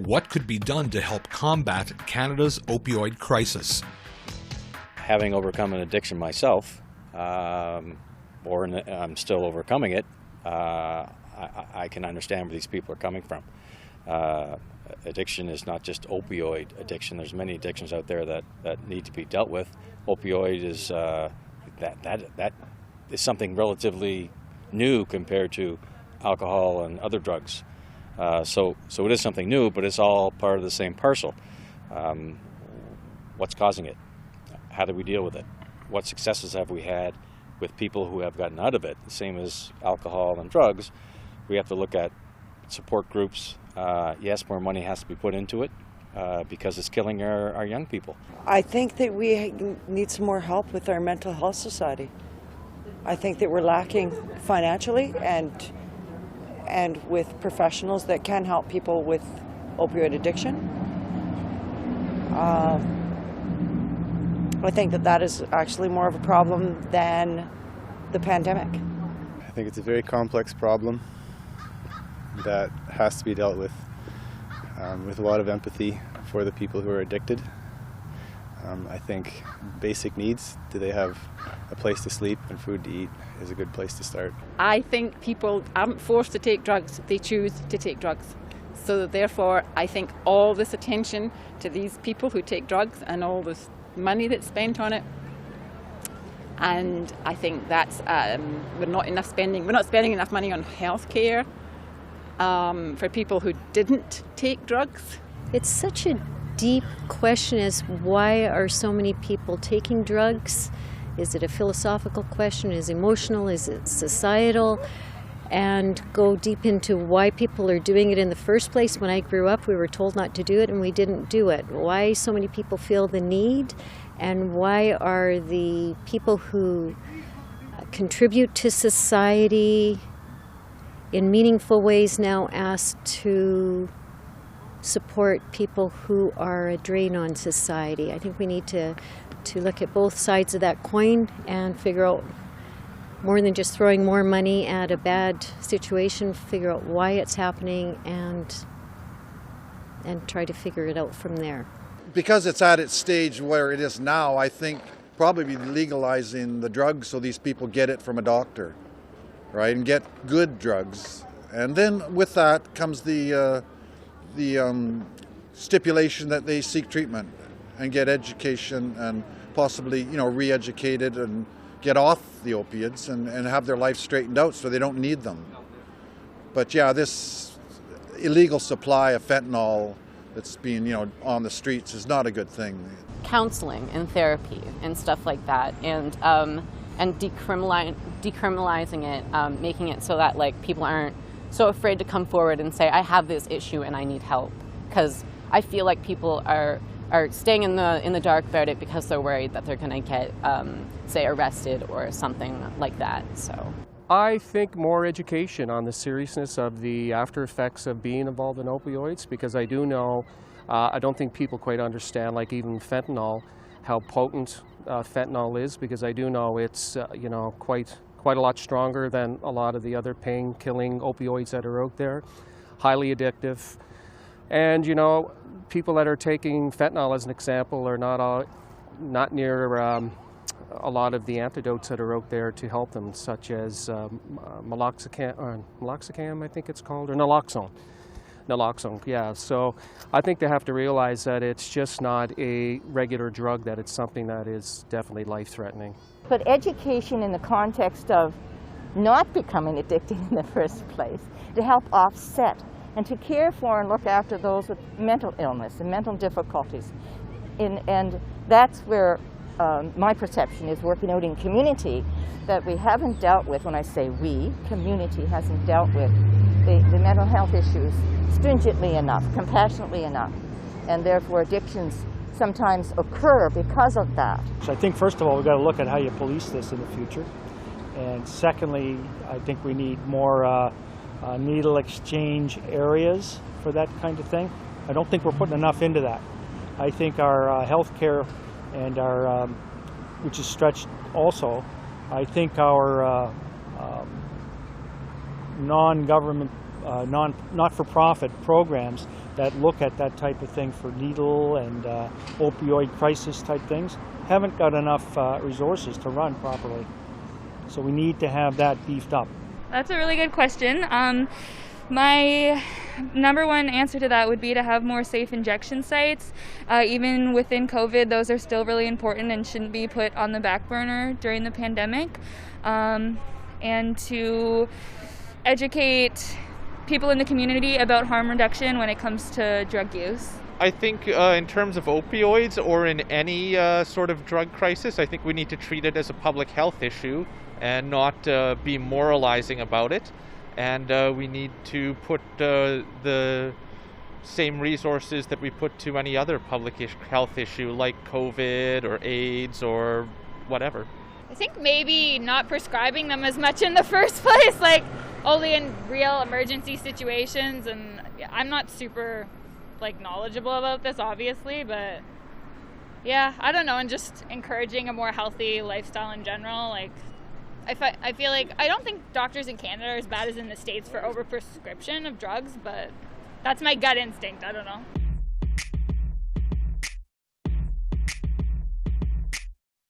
what could be done to help combat Canada's opioid crisis. Having overcome an addiction myself, I'm still overcoming it, I can understand where these people are coming from. Addiction is not just opioid addiction. There's many addictions out there that need to be dealt with. Opioid is that is something relatively new compared to alcohol and other drugs. So it is something new, but it's all part of the same parcel. What's causing it? How do we deal with it? What successes have we had with people who have gotten out of it? The same as alcohol and drugs. We have to look at support groups. Yes, more money has to be put into it because it's killing our young people. I think that we need some more help with our mental health society. I think that we're lacking financially and with professionals that can help people with opioid addiction. I think that is actually more of a problem than the pandemic. I think it's a very complex problem that has to be dealt with a lot of empathy for the people who are addicted. I think basic needs, do they have a place to sleep and food to eat, is a good place to start. I think people aren't forced to take drugs, they choose to take drugs. So therefore, I think all this attention to these people who take drugs and all this money that's spent on it, and I think that's we're not spending enough money on healthcare for people who didn't take drugs. It's such a deep question as why are so many people taking drugs? Is it a philosophical question? Is it emotional? Is it societal? And go deep into why people are doing it in the first place. When I grew up, we were told not to do it and we didn't do it. Why so many people feel the need, and why are the people who contribute to society in meaningful ways now asked to support people who are a drain on society? I think we need to look at both sides of that coin and figure out, more than just throwing more money at a bad situation, figure out why it's happening and try to figure it out from there. Because it's at its stage where it is now, I think probably legalizing the drugs so these people get it from a doctor, right, and get good drugs. And then with that comes the stipulation that they seek treatment and get education and possibly, re-educated and get off the opiates and have their life straightened out so they don't need them. But yeah, this illegal supply of fentanyl that's being, on the streets is not a good thing. Counseling and therapy and stuff like that, and decriminalizing it, making it so that people aren't so afraid to come forward and say, I have this issue and I need help. Because I feel like people are staying in the dark about it because they're worried that they're going to get, say, arrested or something like that. So I think more education on the seriousness of the after effects of being involved in opioids, because I do know, I don't think people quite understand, like even fentanyl, how potent fentanyl is, because I do know it's quite a lot stronger than a lot of the other pain-killing opioids that are out there, highly addictive. And people that are taking fentanyl as an example are not near a lot of the antidotes that are out there to help them, such as meloxicam, I think it's called, or naloxone. Naloxone, yeah. So I think they have to realize that it's just not a regular drug, that it's something that is definitely life-threatening. But education in the context of not becoming addicted in the first place, to help offset and to care for and look after those with mental illness and mental difficulties. And that's where my perception is, working out in community, that we haven't dealt with, when I say we, community hasn't dealt with the mental health issues stringently enough, compassionately enough, and therefore addictions sometimes occur because of that. So I think first of all we've got to look at how you police this in the future, and secondly I think we need more needle exchange areas for that kind of thing. I don't think we're putting enough into that. I think our health care and our, which is stretched also, I think our non-government not-for-profit programs that look at that type of thing for needle and opioid crisis type things haven't got enough resources to run properly. So we need to have that beefed up. That's a really good question. My number one answer to that would be to have more safe injection sites. Even within COVID, those are still really important and shouldn't be put on the back burner during the pandemic. And to educate people in the community about harm reduction when it comes to drug use. I think in terms of opioids or in any sort of drug crisis, I think we need to treat it as a public health issue and not be moralizing about it. And we need to put the same resources that we put to any other public health issue like COVID or AIDS or whatever. I think maybe not prescribing them as much in the first place, like only in real emergency situations. And I'm not super knowledgeable about this, obviously, but yeah, I don't know, and just encouraging a more healthy lifestyle in general. I feel like I don't think doctors in Canada are as bad as in the States for overprescription of drugs, but that's my gut instinct. I don't know.